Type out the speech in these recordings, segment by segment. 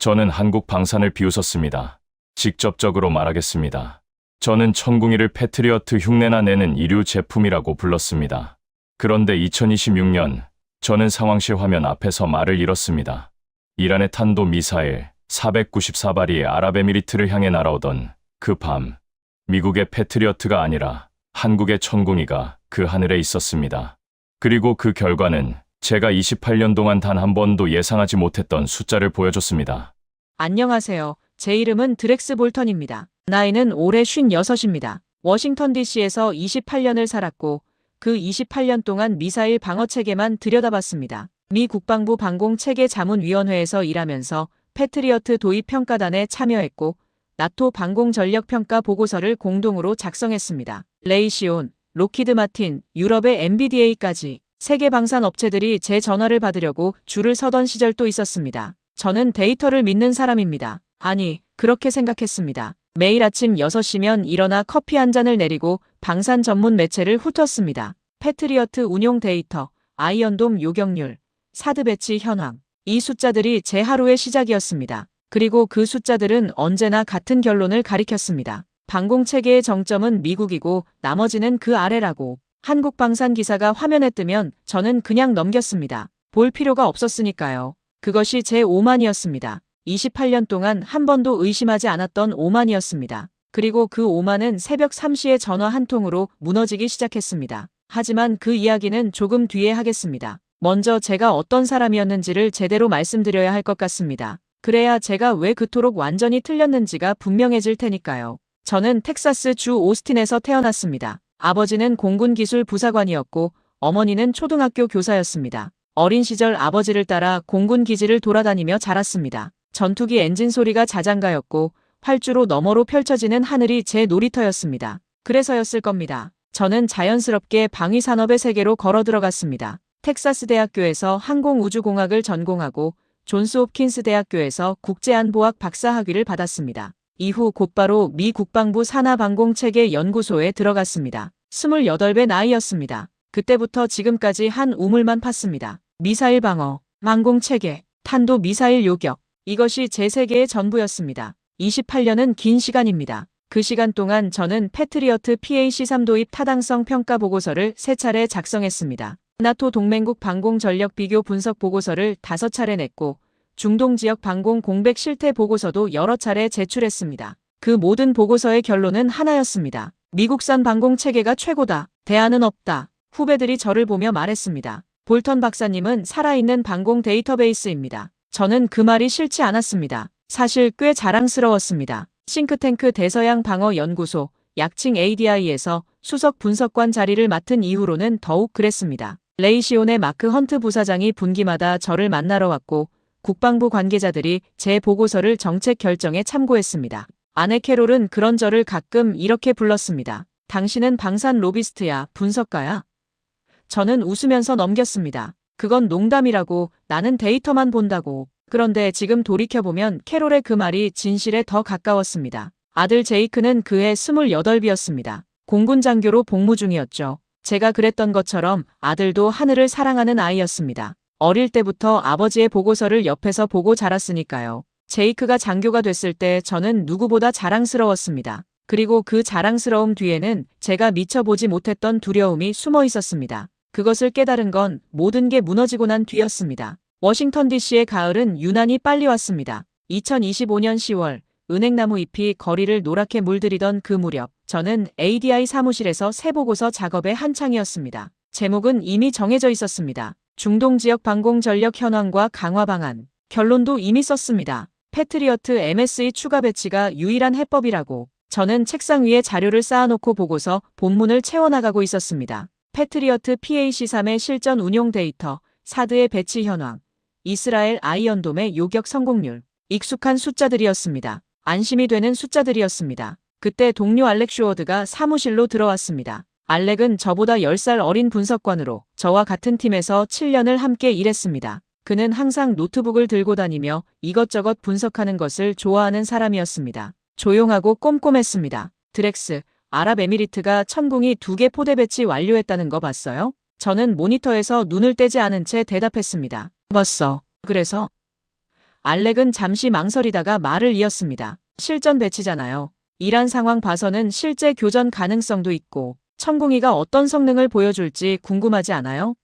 저는 한국 방산을 비웃었습니다. 직접적으로 말하겠습니다. 저는 천궁이를 패트리어트 흉내나 내는 이류 제품이라고 불렀습니다. 그런데 2026년 저는 상황실 화면 앞에서 말을 잃었습니다. 이란의 탄도 미사일 494발이 아랍에미리트를 향해 날아오던 그 밤, 미국의 패트리어트가 아니라 한국의 천궁이가 그 하늘에 있었습니다. 그리고 그 결과는 제가 28년 동안 단 한 번도 예상하지 못했던 숫자를 보여줬습니다. 안녕하세요. 제 이름은 드렉스 볼턴입니다. 나이는 올해 56입니다. 워싱턴 DC에서 28년을 살았고 그 28년 동안 미사일 방어 체계만 들여다봤습니다. 미 국방부 방공체계 자문위원회에서 일하면서 패트리어트 도입 평가단에 참여했고 나토 방공전력평가 보고서를 공동으로 작성했습니다. 레이시온, 로키드 마틴, 유럽의 MBDA까지 세계 방산 업체들이 제 전화를 받으려고 줄을 서던 시절도 있었습니다. 저는 데이터를 믿는 사람입니다. 아니, 그렇게 생각했습니다. 매일 아침 6시면 일어나 커피 한 잔을 내리고 방산 전문 매체를 훑었습니다. 패트리어트 운용 데이터, 아이언돔 요격률, 사드 배치 현황. 이 숫자들이 제 하루의 시작이었습니다. 그리고 그 숫자들은 언제나 같은 결론을 가리켰습니다. 방공체계의 정점은 미국이고 나머지는 그 아래라고. 한국 방산 기사가 화면에 뜨면 저는 그냥 넘겼습니다. 볼 필요가 없었으니까요. 그것이 제 오만이었습니다. 28년 동안 한 번도 의심하지 않았던 오만이었습니다. 그리고 그 오만은 새벽 3시에 전화 한 통으로 무너지기 시작했습니다. 하지만 그 이야기는 조금 뒤에 하겠습니다. 먼저 제가 어떤 사람이었는지를 제대로 말씀드려야 할 것 같습니다. 그래야 제가 왜 그토록 완전히 틀렸는지가 분명해질 테니까요. 저는 텍사스 주 오스틴에서 태어났습니다. 아버지는 공군기술 부사관이었고 어머니는 초등학교 교사였습니다. 어린 시절 아버지를 따라 공군 기지를 돌아다니며 자랐습니다. 전투기 엔진 소리가 자장가였고 활주로 너머로 펼쳐지는 하늘이 제 놀이터였습니다. 그래서였을 겁니다. 저는 자연스럽게 방위산업의 세계로 걸어 들어갔습니다. 텍사스 대학교에서 항공우주공학을 전공하고 존스 홉킨스 대학교에서 국제안보학 박사학위를 받았습니다. 이후 곧바로 미 국방부 산하방공체계 연구소에 들어갔습니다. 28배 나이였습니다. 그때부터 지금까지 한 우물만 팠습니다. 미사일 방어, 항공체계, 탄도 미사일 요격. 이것이 제 세계의 전부였습니다. 28년은 긴 시간입니다. 그 시간 동안 저는 패트리어트 PAC-3 도입 타당성 평가 보고서를 3차례 작성했습니다. 나토 동맹국 방공전력 비교 분석 보고서를 5차례 냈고 중동 지역 방공 공백 실태 보고서도 여러 차례 제출했습니다. 그 모든 보고서의 결론은 하나였습니다. 미국산 방공체계가 최고다. 대안은 없다. 후배들이 저를 보며 말했습니다. 볼턴 박사님은 살아있는 방공 데이터베이스입니다. 저는 그 말이 싫지 않았습니다. 사실 꽤 자랑스러웠습니다. 싱크탱크 대서양 방어 연구소, 약칭 ADI에서 수석 분석관 자리를 맡은 이후로는 더욱 그랬습니다. 레이시온의 마크 헌트 부사장이 분기마다 저를 만나러 왔고 국방부 관계자들이 제 보고서를 정책 결정에 참고했습니다. 아내 캐롤은 그런 저를 가끔 이렇게 불렀습니다. 당신은 방산 로비스트야, 분석가야? 저는 웃으면서 넘겼습니다. 그건 농담이라고, 나는 데이터만 본다고. 그런데 지금 돌이켜보면 캐롤의 그 말이 진실에 더 가까웠습니다. 아들 제이크는 그해 28이었습니다. 공군 장교로 복무 중이었죠. 제가 그랬던 것처럼 아들도 하늘을 사랑하는 아이였습니다. 어릴 때부터 아버지의 보고서를 옆에서 보고 자랐으니까요. 제이크가 장교가 됐을 때 저는 누구보다 자랑스러웠습니다. 그리고 그 자랑스러움 뒤에는 제가 미처 보지 못했던 두려움이 숨어 있었습니다. 그것을 깨달은 건 모든 게 무너지고 난 뒤였습니다. 워싱턴 DC의 가을은 유난히 빨리 왔습니다. 2025년 10월 은행나무 잎이 거리를 노랗게 물들이던 그 무렵 저는 ADI 사무실에서 새 보고서 작업에 한창이었습니다. 제목은 이미 정해져 있었습니다. 중동 지역 방공 전력 현황과 강화 방안. 결론도 이미 썼습니다. 패트리어트 MSE 추가 배치가 유일한 해법이라고. 저는 책상 위에 자료를 쌓아놓고 보고서 본문을 채워나가고 있었습니다. 패트리어트 PAC-3의 실전 운용 데이터, 사드의 배치 현황, 이스라엘 아이언돔의 요격 성공률. 익숙한 숫자들이었습니다. 안심이 되는 숫자들이었습니다. 그때 동료 알렉 슈워드가 사무실로 들어왔습니다. 알렉은 저보다 10살 어린 분석관으로 저와 같은 팀에서 7년을 함께 일했습니다. 그는 항상 노트북을 들고 다니며 이것저것 분석하는 것을 좋아하는 사람이었습니다. 조용하고 꼼꼼했습니다. 드렉스, 아랍에미리트가 천궁이 2개 포대 배치 완료했다는 거 봤어요? 저는 모니터에서 눈을 떼지 않은 채 대답했습니다. 봤어. 그래서? 알렉은 잠시 망설이다가 말을 이었습니다. 실전 배치잖아요. 이란 상황 봐서는 실제 교전 가능성도 있고 천공이가 어떤 성능을 보여줄지 궁금하지 않아요?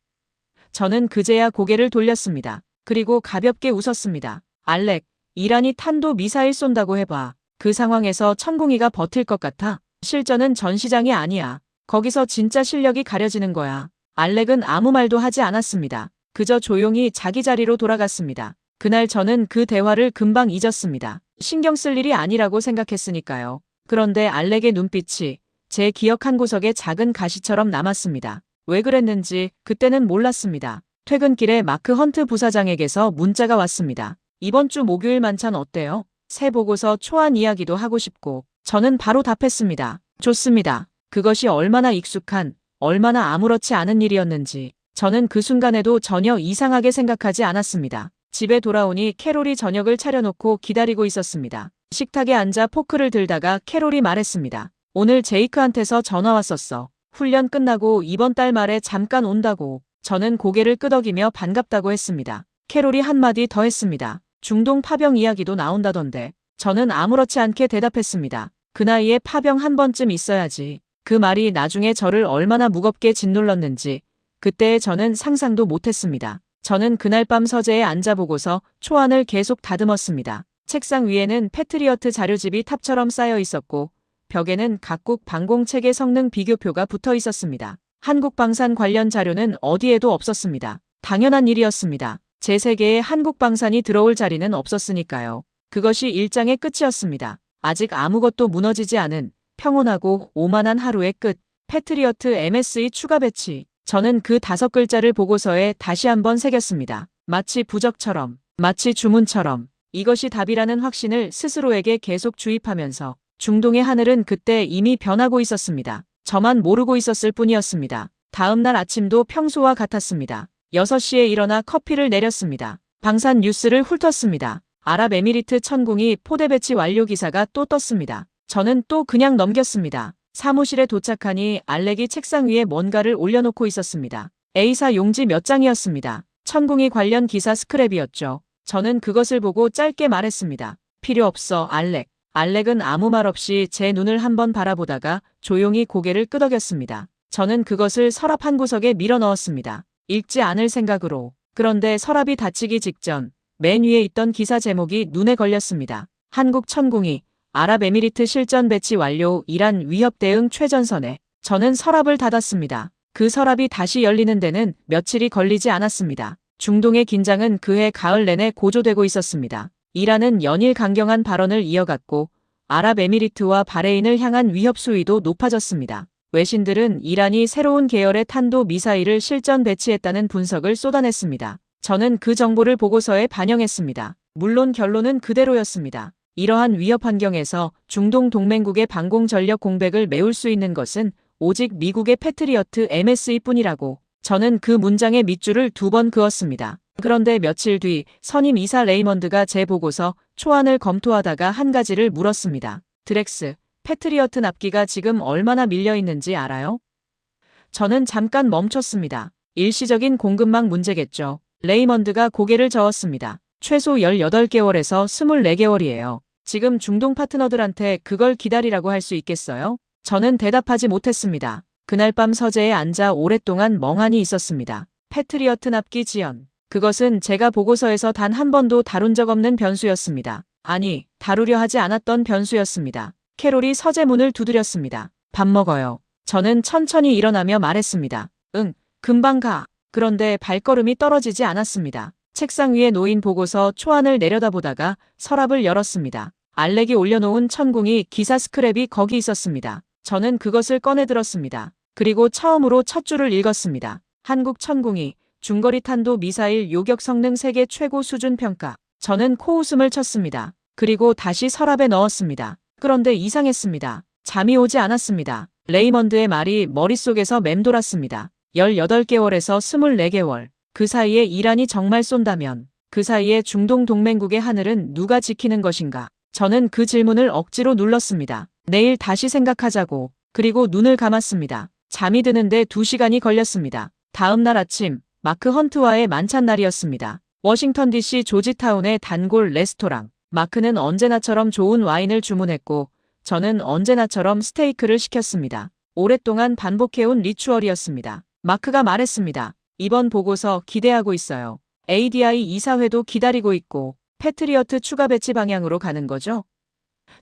저는 그제야 고개를 돌렸습니다. 그리고 가볍게 웃었습니다. 알렉, 이란이 탄도 미사일 쏜다고 해봐. 그 상황에서 천공이가 버틸 것 같아? 실전은 전시장이 아니야. 거기서 진짜 실력이 가려지는 거야. 알렉은 아무 말도 하지 않았습니다. 그저 조용히 자기 자리로 돌아갔습니다. 그날 저는 그 대화를 금방 잊었습니다. 신경 쓸 일이 아니라고 생각했으니까요. 그런데 알렉의 눈빛이 제 기억 한 구석에 작은 가시처럼 남았습니다. 왜 그랬는지 그때는 몰랐습니다. 퇴근길에 마크 헌트 부사장에게서 문자가 왔습니다. 이번 주 목요일 만찬 어때요? 새 보고서 초안 이야기도 하고 싶고. 저는 바로 답했습니다. 좋습니다. 그것이 얼마나 익숙한, 얼마나 아무렇지 않은 일이었는지 저는 그 순간에도 전혀 이상하게 생각하지 않았습니다. 집에 돌아오니 캐롤이 저녁을 차려놓고 기다리고 있었습니다. 식탁에 앉아 포크를 들다가 캐롤이 말했습니다. 오늘 제이크한테서 전화 왔었어. 훈련 끝나고 이번 달 말에 잠깐 온다고. 저는 고개를 끄덕이며 반갑다고 했습니다. 캐롤이 한마디 더 했습니다. 중동 파병 이야기도 나온다던데. 저는 아무렇지 않게 대답했습니다. 그 나이에 파병 한 번쯤 있어야지. 그 말이 나중에 저를 얼마나 무겁게 짓눌렀는지 그때의 저는 상상도 못했습니다. 저는 그날 밤 서재에 앉아보고서 초안을 계속 다듬었습니다. 책상 위에는 패트리어트 자료집이 탑처럼 쌓여 있었고 벽에는 각국 방공체계 성능 비교표가 붙어 있었습니다. 한국 방산 관련 자료는 어디에도 없었습니다. 당연한 일이었습니다. 제 세계에 한국 방산이 들어올 자리는 없었으니까요. 그것이 일장의 끝이었습니다. 아직 아무것도 무너지지 않은 평온하고 오만한 하루의 끝. 패트리어트 MSE 추가 배치. 저는 그 5글자를 보고서에 다시 한번 새겼습니다. 마치 부적처럼, 마치 주문처럼. 이것이 답이라는 확신을 스스로에게 계속 주입하면서 중동의 하늘은 그때 이미 변하고 있었습니다. 저만 모르고 있었을 뿐이었습니다. 다음 날 아침도 평소와 같았습니다. 6시에 일어나 커피를 내렸습니다. 방산 뉴스를 훑었습니다. 아랍에미리트 천공이 포대 배치 완료 기사가 또 떴습니다. 저는 또 그냥 넘겼습니다. 사무실에 도착하니 알렉이 책상 위에 뭔가를 올려놓고 있었습니다. A사 용지 몇 장이었습니다. 천공이 관련 기사 스크랩이었죠. 저는 그것을 보고 짧게 말했습니다. 필요 없어, 알렉. 알렉은 아무 말 없이 제 눈을 한번 바라보다가 조용히 고개를 끄덕였습니다. 저는 그것을 서랍 한 구석에 밀어 넣었습니다. 읽지 않을 생각으로. 그런데 서랍이 닫히기 직전 맨 위에 있던 기사 제목이 눈에 걸렸습니다. 한국 천공이 아랍에미리트 실전 배치 완료 이란 위협 대응 최전선에. 저는 서랍을 닫았습니다. 그 서랍이 다시 열리는 데는 며칠이 걸리지 않았습니다. 중동의 긴장은 그해 가을 내내 고조되고 있었습니다. 이란은 연일 강경한 발언을 이어갔고 아랍에미리트와 바레인을 향한 위협 수위도 높아졌습니다. 외신들은 이란이 새로운 계열의 탄도 미사일을 실전 배치했다는 분석을 쏟아냈습니다. 저는 그 정보를 보고서에 반영했습니다. 물론 결론은 그대로였습니다. 이러한 위협 환경에서 중동 동맹국의 방공 전력 공백을 메울 수 있는 것은 오직 미국의 패트리어트 MSE뿐이라고. 저는 그 문장에 밑줄을 2번 그었습니다. 그런데 며칠 뒤 선임 이사 레이먼드가 제 보고서 초안을 검토하다가 한 가지를 물었습니다. 드렉스, 패트리어트 납기가 지금 얼마나 밀려 있는지 알아요? 저는 잠깐 멈췄습니다. 일시적인 공급망 문제겠죠. 레이먼드가 고개를 저었습니다. 최소 18개월에서 24개월이에요. 지금 중동 파트너들한테 그걸 기다리라고 할 수 있겠어요? 저는 대답하지 못했습니다. 그날 밤 서재에 앉아 오랫동안 멍하니 있었습니다. 패트리어트 납기 지연. 그것은 제가 보고서에서 단 한 번도 다룬 적 없는 변수였습니다. 아니, 다루려 하지 않았던 변수였습니다. 캐롤이 서재 문을 두드렸습니다. 밥 먹어요. 저는 천천히 일어나며 말했습니다. 응, 금방 가. 그런데 발걸음이 떨어지지 않았습니다. 책상 위에 놓인 보고서 초안을 내려다보다가 서랍을 열었습니다. 알렉이 올려놓은 천공이 기사 스크랩이 거기 있었습니다. 저는 그것을 꺼내 들었습니다. 그리고 처음으로 첫 줄을 읽었습니다. 한국 천공이 중거리 탄도 미사일 요격 성능 세계 최고 수준 평가. 저는 코웃음을 쳤습니다. 그리고 다시 서랍에 넣었습니다. 그런데 이상했습니다. 잠이 오지 않았습니다. 레이먼드의 말이 머릿속에서 맴돌았습니다. 18개월에서 24개월. 그 사이에 이란이 정말 쏜다면 그 사이에 중동 동맹국의 하늘은 누가 지키는 것인가? 저는 그 질문을 억지로 눌렀습니다. 내일 다시 생각하자고. 그리고 눈을 감았습니다. 잠이 드는데 2시간이 걸렸습니다. 다음 날 아침 마크 헌트와의 만찬 날이었습니다. 워싱턴 DC 조지타운의 단골 레스토랑. 마크는 언제나처럼 좋은 와인을 주문했고 저는 언제나처럼 스테이크를 시켰습니다. 오랫동안 반복해온 리추얼이었습니다. 마크가 말했습니다. 이번 보고서 기대하고 있어요. ADI 이사회도 기다리고 있고 패트리어트 추가 배치 방향으로 가는 거죠?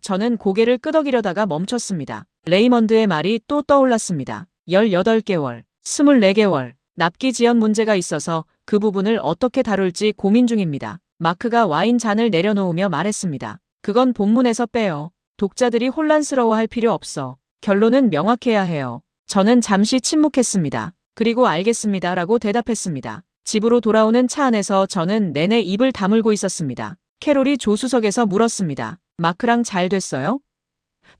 저는 고개를 끄덕이려다가 멈췄습니다. 레이먼드의 말이 또 떠올랐습니다. 18개월, 24개월, 납기 지연 문제가 있어서 그 부분을 어떻게 다룰지 고민 중입니다. 마크가 와인 잔을 내려놓으며 말했습니다. 그건 본문에서 빼요. 독자들이 혼란스러워할 필요 없어. 결론은 명확해야 해요. 저는 잠시 침묵했습니다. 그리고 알겠습니다 라고 대답했습니다. 집으로 돌아오는 차 안에서 저는 내내 입을 다물고 있었습니다. 캐롤이 조수석에서 물었습니다. 마크랑 잘 됐어요?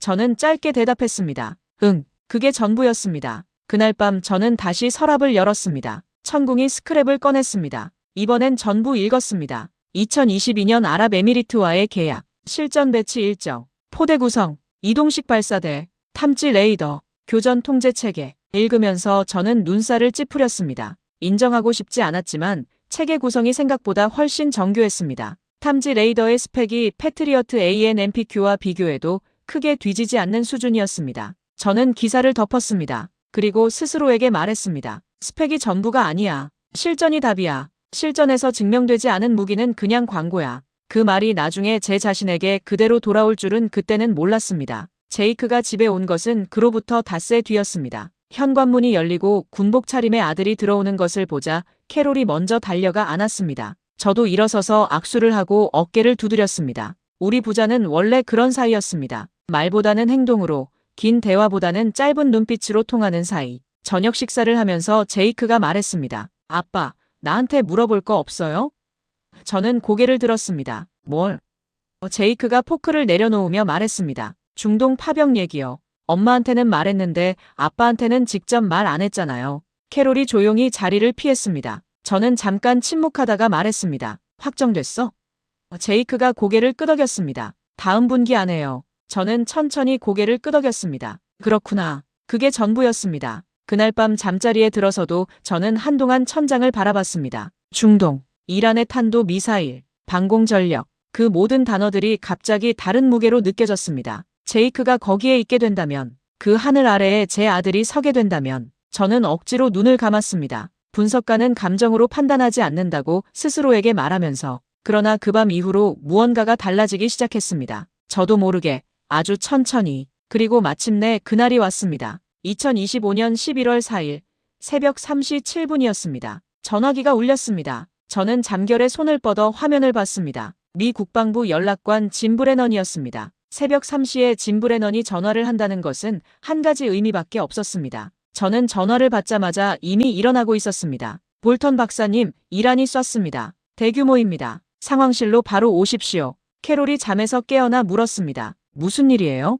저는 짧게 대답했습니다. 응, 그게 전부였습니다. 그날 밤 저는 다시 서랍을 열었습니다. 천궁이 스크랩을 꺼냈습니다. 이번엔 전부 읽었습니다. 2022년 아랍에미리트와의 계약, 실전 배치 일정, 포대 구성, 이동식 발사대, 탐지 레이더, 교전 통제 체계. 읽으면서 저는 눈살을 찌푸렸습니다. 인정하고 싶지 않았지만 체계 구성이 생각보다 훨씬 정교했습니다. 탐지 레이더의 스펙이 패트리어트 AN/MPQ와 비교해도 크게 뒤지지 않는 수준이었습니다. 저는 기사를 덮었습니다. 그리고 스스로에게 말했습니다. 스펙이 전부가 아니야. 실전이 답이야. 실전에서 증명되지 않은 무기는 그냥 광고야. 그 말이 나중에 제 자신에게 그대로 돌아올 줄은 그때는 몰랐습니다. 제이크가 집에 온 것은 그로부터 닷새 뒤였습니다. 현관문이 열리고 군복 차림의 아들이 들어오는 것을 보자 캐롤이 먼저 달려가 안았습니다. 저도 일어서서 악수를 하고 어깨를 두드렸습니다. 우리 부자는 원래 그런 사이였습니다. 말보다는 행동으로, 긴 대화보다는 짧은 눈빛으로 통하는 사이. 저녁 식사를 하면서 제이크가 말했습니다. 아빠, 나한테 물어볼 거 없어요? 저는 고개를 들었습니다. 뭘? 제이크가 포크를 내려놓으며 말했습니다. 중동 파병 얘기요. 엄마한테는 말했는데 아빠한테는 직접 말 안 했잖아요. 캐롤이 조용히 자리를 피했습니다. 저는 잠깐 침묵하다가 말했습니다. 확정됐어? 제이크가 고개를 끄덕였습니다. 다음 분기 안에요. 저는 천천히 고개를 끄덕였습니다. 그렇구나. 그게 전부였습니다. 그날 밤 잠자리에 들어서도 저는 한동안 천장을 바라봤습니다. 중동, 이란의 탄도 미사일, 방공전력, 그 모든 단어들이 갑자기 다른 무게로 느껴졌습니다. 제이크가 거기에 있게 된다면, 그 하늘 아래에 제 아들이 서게 된다면, 저는 억지로 눈을 감았습니다. 분석가는 감정으로 판단하지 않는다고 스스로에게 말하면서, 그러나 그 밤 이후로 무언가가 달라지기 시작했습니다. 저도 모르게, 아주 천천히, 그리고 마침내 그날이 왔습니다. 2025년 11월 4일, 새벽 3시 7분이었습니다. 전화기가 울렸습니다. 저는 잠결에 손을 뻗어 화면을 봤습니다. 미 국방부 연락관 짐 브레넌이었습니다. 새벽 3시에 짐 브레넌이 전화를 한다는 것은 한 가지 의미밖에 없었습니다. 저는 전화를 받자마자 이미 일어나고 있었습니다. 볼턴 박사님, 이란이 쐈습니다. 대규모입니다. 상황실로 바로 오십시오. 캐롤이 잠에서 깨어나 물었습니다. 무슨 일이에요?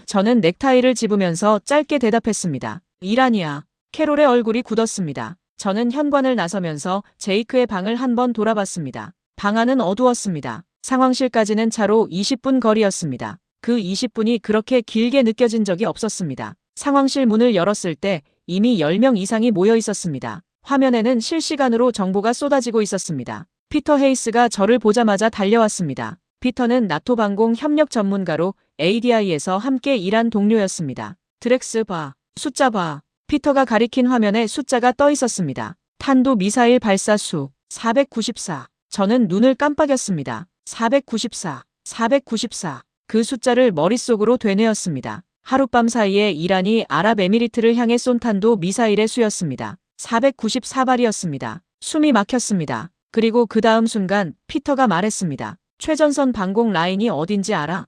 저는 넥타이를 집으면서 짧게 대답했습니다. 이란이야. 캐롤의 얼굴이 굳었습니다. 저는 현관을 나서면서 제이크의 방을 한번 돌아봤습니다. 방 안은 어두웠습니다. 상황실까지는 차로 20분 거리였습니다. 그 20분이 그렇게 길게 느껴진 적이 없었습니다. 상황실 문을 열었을 때 이미 10명 이상이 모여 있었습니다. 화면에는 실시간으로 정보가 쏟아지고 있었습니다. 피터 헤이스가 저를 보자마자 달려왔습니다. 피터는 나토 방공 협력 전문가로 ADI에서 함께 일한 동료였습니다. 드렉스 봐. 숫자 봐. 피터가 가리킨 화면에 숫자가 떠 있었습니다. 탄도 미사일 발사 수 494. 저는 눈을 깜빡였습니다. 494, 494. 그 숫자를 머릿속으로 되뇌었습니다. 하룻밤 사이에 이란이 아랍에미리트를 향해 쏜 탄도 미사일의 수였습니다. 494발이었습니다. 숨이 막혔습니다. 그리고 그 다음 순간 피터가 말했습니다. 최전선 방공 라인이 어딘지 알아?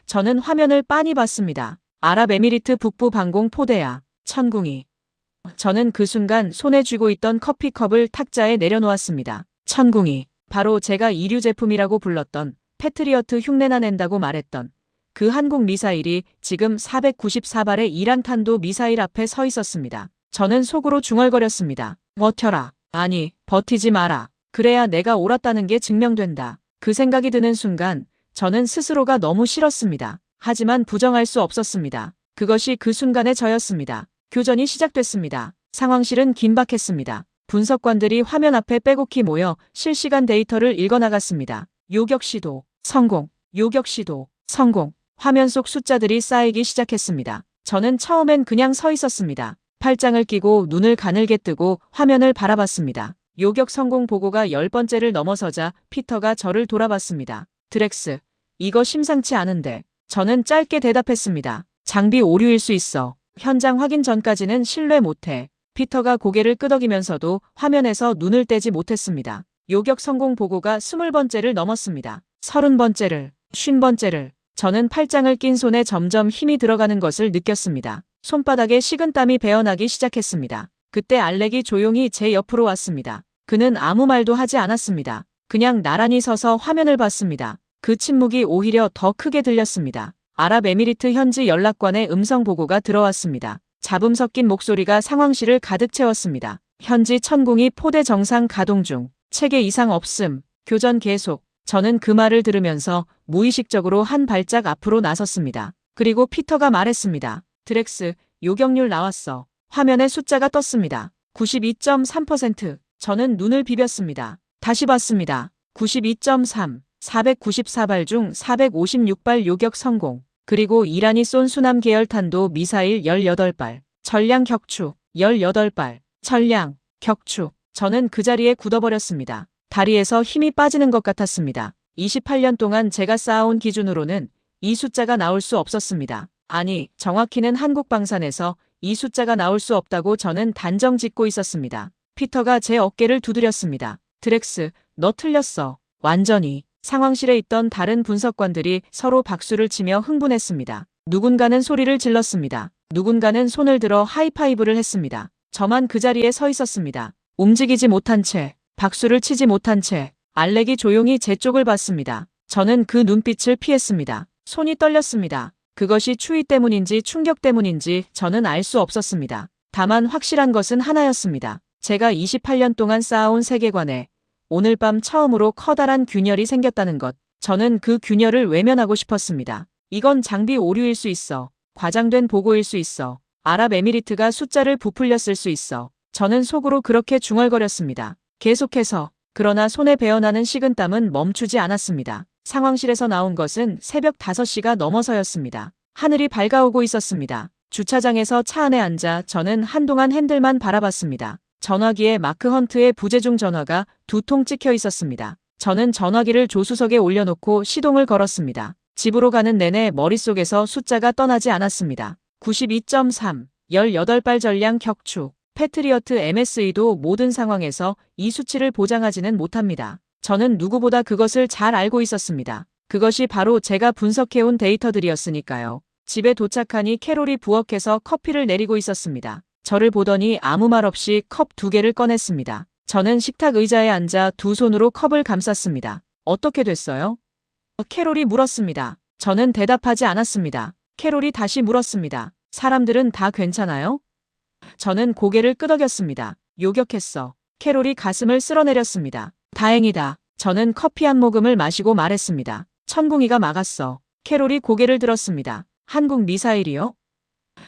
저는 화면을 빤히 봤습니다. 아랍에미리트 북부 방공 포대야. 천궁이. 저는 그 순간 손에 쥐고 있던 커피컵을 탁자에 내려놓았습니다. 천궁이. 바로 제가 이류 제품이라고 불렀던 패트리어트 흉내나 낸다고 말했던 그 한국 미사일이 지금 494발의 이란 탄도 미사일 앞에 서 있었습니다. 저는 속으로 중얼거렸습니다. 버텨라. 아니, 버티지 마라. 그래야 내가 옳았다는 게 증명된다. 그 생각이 드는 순간 저는 스스로가 너무 싫었습니다. 하지만 부정할 수 없었습니다. 그것이 그 순간의 저였습니다. 교전이 시작됐습니다. 상황실은 긴박했습니다. 분석관들이 화면 앞에 빼곡히 모여 실시간 데이터를 읽어나갔습니다. 요격 시도, 성공, 요격 시도, 성공. 화면 속 숫자들이 쌓이기 시작했습니다. 저는 처음엔 그냥 서 있었습니다. 팔짱을 끼고 눈을 가늘게 뜨고 화면을 바라봤습니다. 요격 성공 보고가 10번째를 넘어서자 피터가 저를 돌아봤습니다. 드렉스, 이거 심상치 않은데. 저는 짧게 대답했습니다. 장비 오류일 수 있어. 현장 확인 전까지는 신뢰 못해. 피터가 고개를 끄덕이면서도 화면에서 눈을 떼지 못했습니다. 요격 성공 보고가 20번째를 넘었습니다. 30번째를, 50번째를. 저는 팔짱을 낀 손에 점점 힘이 들어가는 것을 느꼈습니다. 손바닥에 식은땀이 배어나기 시작했습니다. 그때 알렉이 조용히 제 옆으로 왔습니다. 그는 아무 말도 하지 않았습니다. 그냥 나란히 서서 화면을 봤습니다. 그 침묵이 오히려 더 크게 들렸습니다. 아랍에미리트 현지 연락관의 음성 보고가 들어왔습니다. 잡음 섞인 목소리가 상황실을 가득 채웠습니다. 현지 천궁이 포대 정상 가동 중. 체계 이상 없음. 교전 계속. 저는 그 말을 들으면서 무의식적으로 한 발짝 앞으로 나섰습니다. 그리고 피터가 말했습니다. 드렉스, 요격률 나왔어. 화면에 숫자가 떴습니다. 92.3%. 저는 눈을 비볐습니다. 다시 봤습니다. 92.3. 494발 중 456발 요격 성공. 그리고 이란이 쏜 수남 계열 탄도 미사일 18발. 전량 격추. 18발. 전량 격추. 저는 그 자리에 굳어버렸습니다. 다리에서 힘이 빠지는 것 같았습니다. 28년 동안 제가 쌓아온 기준으로는 이 숫자가 나올 수 없었습니다. 아니, 정확히는 한국방산에서 이 숫자가 나올 수 없다고 저는 단정 짓고 있었습니다. 피터가 제 어깨를 두드렸습니다. 드렉스, 너 틀렸어. 완전히. 상황실에 있던 다른 분석관들이 서로 박수를 치며 흥분했습니다. 누군가는 소리를 질렀습니다. 누군가는 손을 들어 하이파이브를 했습니다. 저만 그 자리에 서 있었습니다. 움직이지 못한 채, 박수를 치지 못한 채, 알렉이 조용히 제 쪽을 봤습니다. 저는 그 눈빛을 피했습니다. 손이 떨렸습니다. 그것이 추위 때문인지 충격 때문인지 저는 알 수 없었습니다. 다만 확실한 것은 하나였습니다. 제가 28년 동안 쌓아온 세계관에 오늘 밤 처음으로 커다란 균열이 생겼다는 것. 저는 그 균열을 외면하고 싶었습니다. 이건 장비 오류일 수 있어. 과장된 보고일 수 있어. 아랍에미리트가 숫자를 부풀렸을 수 있어. 저는 속으로 그렇게 중얼거렸습니다. 계속해서. 그러나 손에 배어나는 식은땀은 멈추지 않았습니다. 상황실에서 나온 것은 새벽 5시가 넘어서였습니다. 하늘이 밝아오고 있었습니다. 주차장에서 차 안에 앉아 저는 한동안 핸들만 바라봤습니다. 전화기에 마크 헌트의 부재중 전화가 2통 찍혀 있었습니다. 저는 전화기를 조수석에 올려놓고 시동을 걸었습니다. 집으로 가는 내내 머릿속에서 숫자가 떠나지 않았습니다. 92.3, 18발 전량 격추. 패트리어트 MSE도 모든 상황에서 이 수치를 보장하지는 못합니다. 저는 누구보다 그것을 잘 알고 있었습니다. 그것이 바로 제가 분석해온 데이터들이었으니까요. 집에 도착하니 캐롤이 부엌에서 커피를 내리고 있었습니다. 저를 보더니 아무 말 없이 컵 2개를 꺼냈습니다. 저는 식탁 의자에 앉아 두 손으로 컵을 감쌌습니다. 어떻게 됐어요? 캐롤이 물었습니다. 저는 대답하지 않았습니다. 캐롤이 다시 물었습니다. 사람들은 다 괜찮아요? 저는 고개를 끄덕였습니다. 요격했어. 캐롤이 가슴을 쓸어내렸습니다. 다행이다. 저는 커피 한 모금을 마시고 말했습니다. 천궁이가 막았어. 캐롤이 고개를 들었습니다. 한국 미사일이요?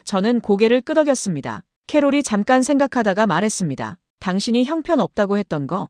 저는 고개를 끄덕였습니다. 캐롤이 잠깐 생각하다가 말했습니다. 당신이 형편없다고 했던 거?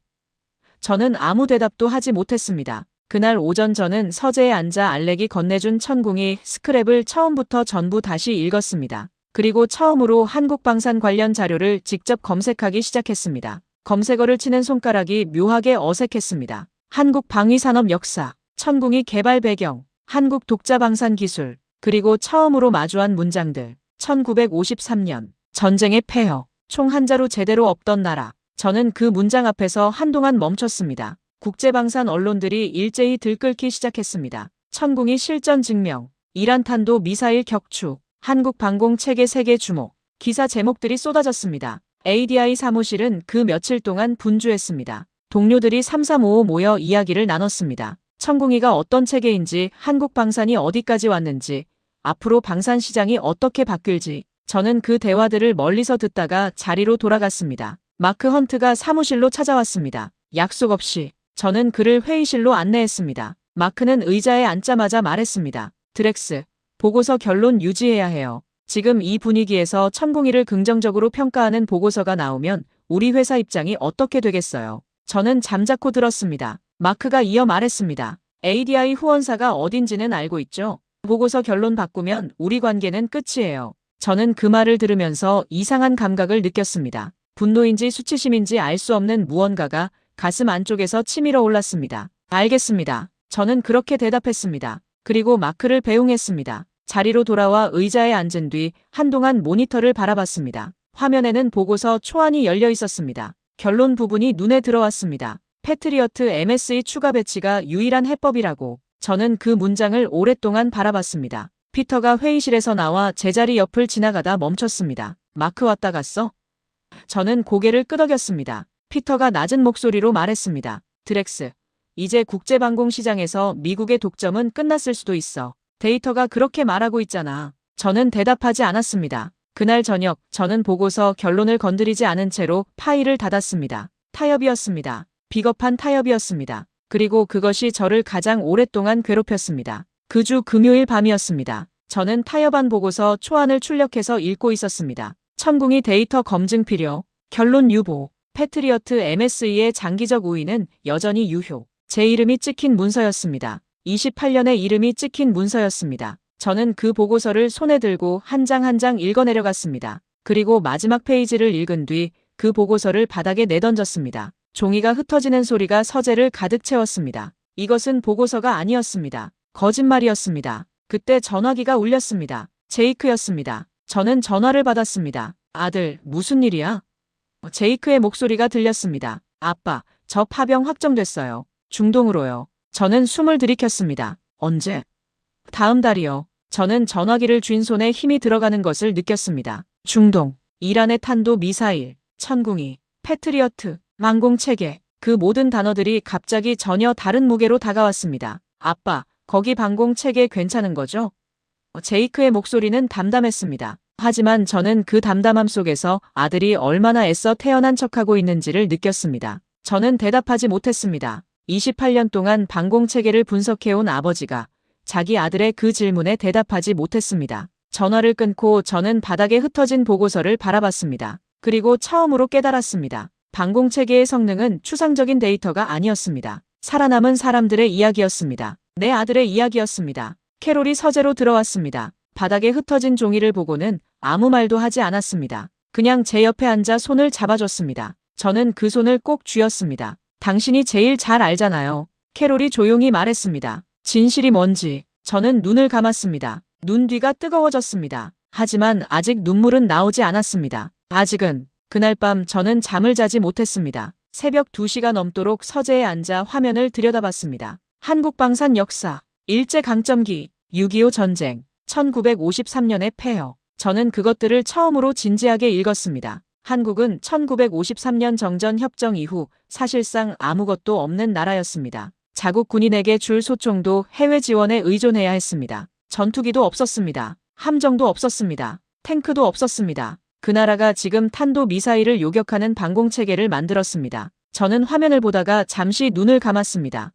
저는 아무 대답도 하지 못했습니다. 그날 오전 저는 서재에 앉아 알렉이 건네준 천궁이 스크랩을 처음부터 전부 다시 읽었습니다. 그리고 처음으로 한국방산 관련 자료를 직접 검색하기 시작했습니다. 검색어를 치는 손가락이 묘하게 어색했습니다. 한국 방위산업 역사, 천궁이 개발 배경, 한국 독자방산 기술, 그리고 처음으로 마주한 문장들. 1953년, 전쟁의 폐허, 총 한 자루 제대로 없던 나라. 저는 그 문장 앞에서 한동안 멈췄습니다. 국제방산 언론들이 일제히 들끓기 시작했습니다. 천궁이 실전 증명, 이란 탄도 미사일 격추, 한국 방공 체계 세계 주목. 기사 제목들이 쏟아졌습니다. ADI 사무실은 그 며칠 동안 분주했습니다. 동료들이 3355 모여 이야기를 나눴습니다. 천궁이가 어떤 체계인지, 한국 방산이 어디까지 왔는지, 앞으로 방산 시장이 어떻게 바뀔지. 저는 그 대화들을 멀리서 듣다가 자리로 돌아갔습니다. 마크 헌트가 사무실로 찾아왔습니다. 약속 없이. 저는 그를 회의실로 안내했습니다. 마크는 의자에 앉자마자 말했습니다. 드렉스, 보고서 결론 유지해야 해요. 지금 이 분위기에서 천궁이를 긍정적으로 평가하는 보고서가 나오면 우리 회사 입장이 어떻게 되겠어요? 저는 잠자코 들었습니다. 마크가 이어 말했습니다. ADI 후원사가 어딘지는 알고 있죠? 보고서 결론 바꾸면 우리 관계는 끝이에요. 저는 그 말을 들으면서 이상한 감각을 느꼈습니다. 분노인지 수치심인지 알 수 없는 무언가가 가슴 안쪽에서 치밀어 올랐습니다. 알겠습니다. 저는 그렇게 대답했습니다. 그리고 마크를 배웅했습니다. 자리로 돌아와 의자에 앉은 뒤 한동안 모니터를 바라봤습니다. 화면에는 보고서 초안이 열려 있었습니다. 결론 부분이 눈에 들어왔습니다. 패트리어트 MSE 추가 배치가 유일한 해법이라고. 저는 그 문장을 오랫동안 바라봤습니다. 피터가 회의실에서 나와 제자리 옆을 지나가다 멈췄습니다. 마크 왔다 갔어? 저는 고개를 끄덕였습니다. 피터가 낮은 목소리로 말했습니다. 드렉스, 이제 국제방공시장에서 미국의 독점은 끝났을 수도 있어. 데이터가 그렇게 말하고 있잖아. 저는 대답하지 않았습니다. 그날 저녁 저는 보고서 결론을 건드리지 않은 채로 파일을 닫았습니다. 타협이었습니다. 비겁한 타협이었습니다. 그리고 그것이 저를 가장 오랫동안 괴롭혔습니다. 그 주 금요일 밤이었습니다. 저는 타협안 보고서 초안을 출력해서 읽고 있었습니다. 천궁이 데이터 검증 필요, 결론 유보, 패트리어트 MSE의 장기적 우위는 여전히 유효. 제 이름이 찍힌 문서였습니다. 28년의 이름이 찍힌 문서였습니다. 저는 그 보고서를 손에 들고 한 장 한 장 읽어내려갔습니다. 그리고 마지막 페이지를 읽은 뒤 그 보고서를 바닥에 내던졌습니다. 종이가 흩어지는 소리가 서재를 가득 채웠습니다. 이것은 보고서가 아니었습니다. 거짓말이었습니다. 그때 전화기가 울렸습니다. 제이크였습니다. 저는 전화를 받았습니다. 아들, 무슨 일이야? 제이크의 목소리가 들렸습니다. 아빠, 저 파병 확정됐어요. 중동으로요. 저는 숨을 들이켰습니다. 언제? 다음 달이요. 저는 전화기를 쥔 손에 힘이 들어가는 것을 느꼈습니다. 중동, 이란의 탄도 미사일, 천궁이, 패트리어트, 망공체계, 그 모든 단어들이 갑자기 전혀 다른 무게로 다가왔습니다. 아빠, 거기 방공체계 괜찮은 거죠? 제이크의 목소리는 담담했습니다. 하지만 저는 그 담담함 속에서 아들이 얼마나 애써 태어난 척하고 있는지를 느꼈습니다. 저는 대답하지 못했습니다. 28년 동안 방공체계를 분석해온 아버지가 자기 아들의 그 질문에 대답하지 못했습니다. 전화를 끊고 저는 바닥에 흩어진 보고서를 바라봤습니다. 그리고 처음으로 깨달았습니다. 방공체계의 성능은 추상적인 데이터가 아니었습니다. 살아남은 사람들의 이야기였습니다. 내 아들의 이야기였습니다. 캐롤이 서재로 들어왔습니다. 바닥에 흩어진 종이를 보고는 아무 말도 하지 않았습니다. 그냥 제 옆에 앉아 손을 잡아줬습니다. 저는 그 손을 꼭 쥐었습니다. 당신이 제일 잘 알잖아요. 캐롤이 조용히 말했습니다. 진실이 뭔지. 저는 눈을 감았습니다. 눈 뒤가 뜨거워졌습니다. 하지만 아직 눈물은 나오지 않았습니다. 아직은. 그날 밤 저는 잠을 자지 못했습니다. 새벽 2시가 넘도록 서재에 앉아 화면을 들여다봤습니다. 한국방산 역사, 일제강점기, 6.25 전쟁, 1953년의 폐허. 저는 그것들을 처음으로 진지하게 읽었습니다. 한국은 1953년 정전 협정 이후 사실상 아무것도 없는 나라였습니다. 자국 군인에게 줄 소총도 해외 지원에 의존해야 했습니다. 전투기도 없었습니다. 함정도 없었습니다. 탱크도 없었습니다. 그 나라가 지금 탄도 미사일을 요격하는 방공체계를 만들었습니다. 저는 화면을 보다가 잠시 눈을 감았습니다.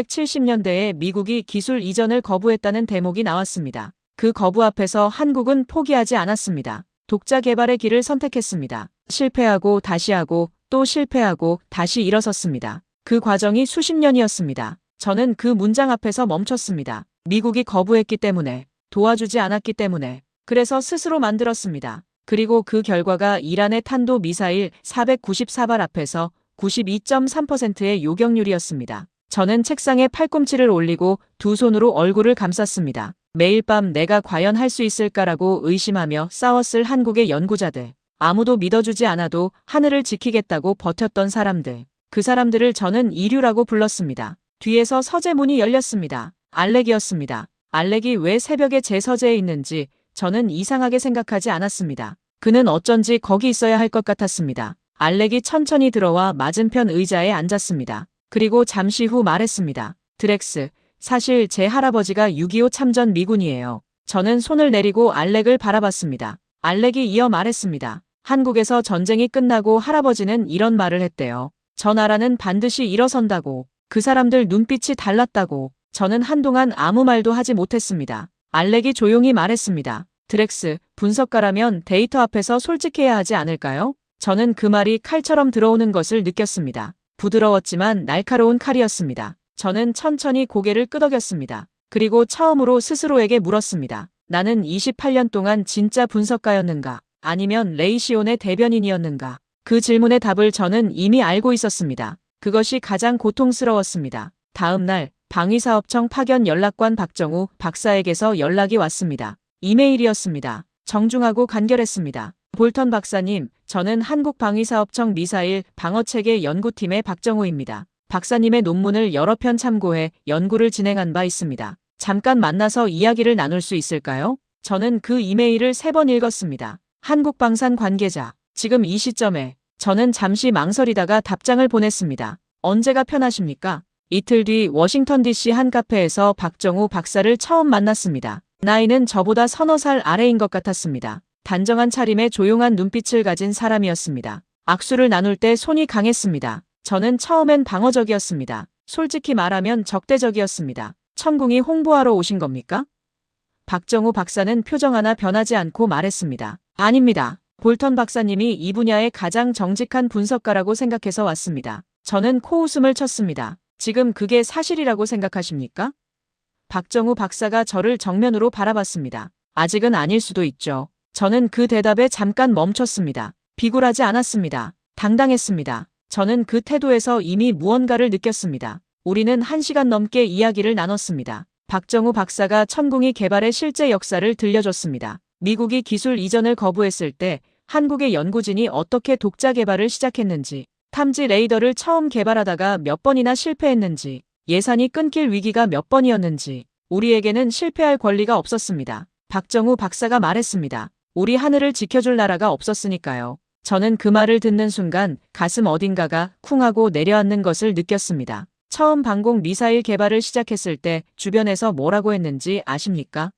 1970년대에 미국이 기술 이전을 거부했다는 대목이 나왔습니다. 그 거부 앞에서 한국은 포기하지 않았습니다. 독자 개발의 길을 선택했습니다. 실패하고 다시 하고 또 실패하고 다시 일어섰습니다. 그 과정이 수십 년이었습니다. 저는 그 문장 앞에서 멈췄습니다. 미국이 거부했기 때문에, 도와주지 않았기 때문에, 그래서 스스로 만들었습니다. 그리고 그 결과가 이란의 탄도 미사일 494발 앞에서 92.3%의 요격률이었습니다. 저는 책상에 팔꿈치를 올리고 두 손으로 얼굴을 감쌌습니다. 매일 밤 내가 과연 할 수 있을까라고 의심하며 싸웠을 한국의 연구자들. 아무도 믿어주지 않아도 하늘을 지키겠다고 버텼던 사람들. 그 사람들을 저는 이류라고 불렀습니다. 뒤에서 서재 문이 열렸습니다. 알렉이었습니다. 알렉이 왜 새벽에 제 서재에 있는지 저는 이상하게 생각하지 않았습니다. 그는 어쩐지 거기 있어야 할 것 같았습니다. 알렉이 천천히 들어와 맞은편 의자에 앉았습니다. 그리고 잠시 후 말했습니다. 드렉스, 사실 제 할아버지가 6.25 참전 미군이에요. 저는 손을 내리고 알렉을 바라봤습니다. 알렉이 이어 말했습니다. 한국에서 전쟁이 끝나고 할아버지는 이런 말을 했대요. 저 나라는 반드시 일어선다고. 그 사람들 눈빛이 달랐다고. 저는 한동안 아무 말도 하지 못했습니다. 알렉이 조용히 말했습니다. 드렉스, 분석가라면 데이터 앞에서 솔직해야 하지 않을까요? 저는 그 말이 칼처럼 들어오는 것을 느꼈습니다. 부드러웠지만 날카로운 칼이었습니다. 저는 천천히 고개를 끄덕였습니다. 그리고 처음으로 스스로에게 물었습니다. 나는 28년 동안 진짜 분석가였는가? 아니면 레이시온의 대변인이었는가? 그 질문의 답을 저는 이미 알고 있었습니다. 그것이 가장 고통스러웠습니다. 다음 날 방위사업청 파견 연락관 박정우 박사에게서 연락이 왔습니다. 이메일이었습니다. 정중하고 간결했습니다. 볼턴 박사님, 저는 한국방위사업청 미사일 방어체계 연구팀의 박정우입니다. 박사님의 논문을 여러 편 참고해 연구를 진행한 바 있습니다. 잠깐 만나서 이야기를 나눌 수 있을까요? 저는 그 이메일을 3번 읽었습니다. 한국방산 관계자. 지금 이 시점에 저는 잠시 망설이다가 답장을 보냈습니다. 언제가 편하십니까? 이틀 뒤 워싱턴 DC 한 카페에서 박정우 박사를 처음 만났습니다. 나이는 저보다 서너 살 아래인 것 같았습니다. 단정한 차림에 조용한 눈빛을 가진 사람이었습니다. 악수를 나눌 때 손이 강했습니다. 저는 처음엔 방어적이었습니다. 솔직히 말하면 적대적이었습니다. 천궁이 홍보하러 오신 겁니까? 박정우 박사는 표정 하나 변하지 않고 말했습니다. 아닙니다. 볼턴 박사님이 이 분야의 가장 정직한 분석가라고 생각해서 왔습니다. 저는 코웃음을 쳤습니다. 지금 그게 사실이라고 생각하십니까? 박정우 박사가 저를 정면으로 바라봤습니다. 아직은 아닐 수도 있죠. 저는 그 대답에 잠깐 멈췄습니다. 비굴하지 않았습니다. 당당했습니다. 저는 그 태도에서 이미 무언가를 느꼈습니다. 우리는 1시간 넘게 이야기를 나눴습니다. 박정우 박사가 천궁이 개발의 실제 역사를 들려줬습니다. 미국이 기술 이전을 거부했을 때 한국의 연구진이 어떻게 독자 개발을 시작했는지, 탐지 레이더를 처음 개발하다가 몇 번이나 실패했는지, 예산이 끊길 위기가 몇 번이었는지, 우리에게는 실패할 권리가 없었습니다. 박정우 박사가 말했습니다. 우리 하늘을 지켜줄 나라가 없었으니까요. 저는 그 말을 듣는 순간 가슴 어딘가가 쿵 하고 내려앉는 것을 느꼈습니다. 처음 방공 미사일 개발을 시작했을 때 주변에서 뭐라고 했는지 아십니까?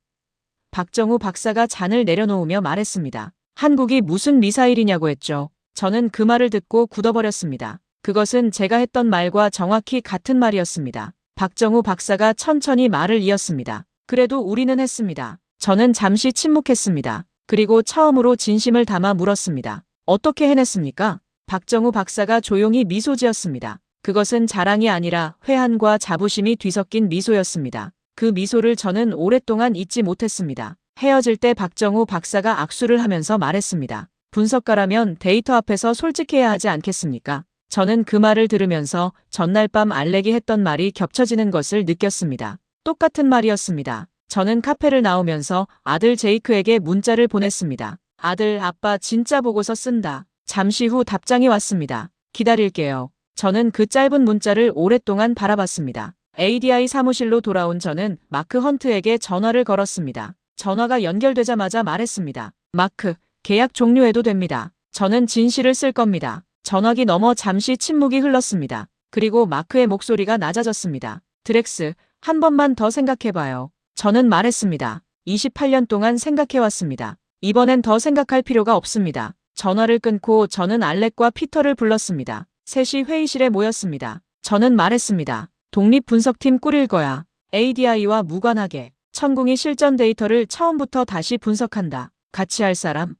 박정우 박사가 잔을 내려놓으며 말했습니다. 한국이 무슨 미사일이냐고 했죠. 저는 그 말을 듣고 굳어버렸습니다. 그것은 제가 했던 말과 정확히 같은 말이었습니다. 박정우 박사가 천천히 말을 이었습니다. 그래도 우리는 했습니다. 저는 잠시 침묵했습니다. 그리고 처음으로 진심을 담아 물었습니다. 어떻게 해냈습니까? 박정우 박사가 조용히 미소 지었습니다. 그것은 자랑이 아니라 회한과 자부심이 뒤섞인 미소였습니다. 그 미소를 저는 오랫동안 잊지 못했습니다. 헤어질 때 박정우 박사가 악수를 하면서 말했습니다. 분석가라면 데이터 앞에서 솔직해야 하지 않겠습니까? 저는 그 말을 들으면서 전날 밤 알렉이 했던 말이 겹쳐지는 것을 느꼈습니다. 똑같은 말이었습니다. 저는 카페를 나오면서 아들 제이크에게 문자를 보냈습니다. 아들, 아빠 진짜 보고서 쓴다. 잠시 후 답장이 왔습니다. 기다릴게요. 저는 그 짧은 문자를 오랫동안 바라봤습니다. ADI 사무실로 돌아온 저는 마크 헌트에게 전화를 걸었습니다. 전화가 연결되자마자 말했습니다. 마크, 계약 종료해도 됩니다. 저는 진실을 쓸 겁니다. 전화기 너머 잠시 침묵이 흘렀습니다. 그리고 마크의 목소리가 낮아졌습니다. 드렉스, 한 번만 더 생각해봐요. 저는 말했습니다. 28년 동안 생각해왔습니다. 이번엔 더 생각할 필요가 없습니다. 전화를 끊고 저는 알렉과 피터를 불렀습니다. 셋이 회의실에 모였습니다. 저는 말했습니다. 독립분석팀 꾸릴 거야. ADI와 무관하게. 천궁이 실전 데이터를 처음부터 다시 분석한다. 같이 할 사람?